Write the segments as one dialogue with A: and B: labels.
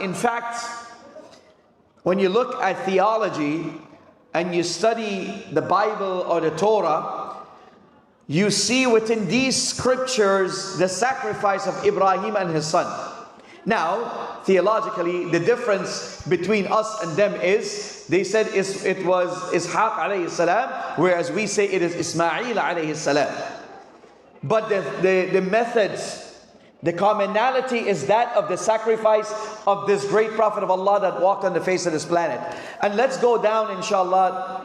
A: In fact, when you look at theology and you study the Bible or the Torah, you see within these scriptures the sacrifice of Ibrahim and his son. Now, theologically, the difference between us and them is, they said it was Ishaq alayhi salam, whereas we say it is Ismail alayhi salam. But the methods, the commonality is that of the sacrifice of this great Prophet of Allah that walked on the face of this planet. And let's go down, inshallah,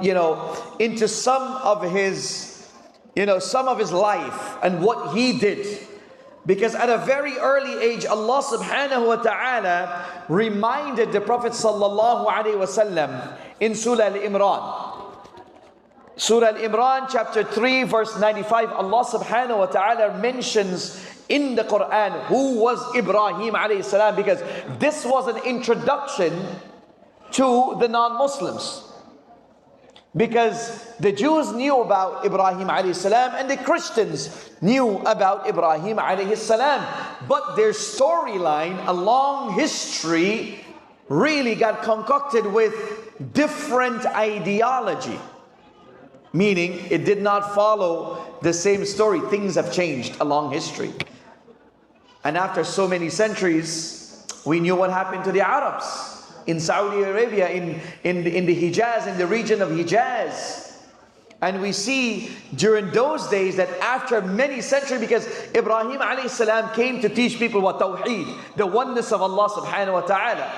A: into some of his life and what he did. Because at a very early age, Allah subhanahu wa ta'ala reminded the Prophet sallallahu alaihi wasallam in Surah Al-Imran. Surah Al-Imran chapter 3 verse 95, Allah subhanahu wa ta'ala mentions in the Quran who was Ibrahim alayhi salam, because this was an introduction to the non-Muslims. Because the Jews knew about Ibrahim alayhi salam and the Christians knew about Ibrahim alayhi salam. But their storyline, a long history, really got concocted with different ideology. Meaning it did not follow the same story. Things have changed along history. And after so many centuries, we knew what happened to the Arabs in Saudi Arabia, in the Hijaz, in the region of Hijaz. And we see during those days that after many centuries, because Ibrahim alayhi salam came to teach people what Tawheed, the oneness of Allah subhanahu wa ta'ala.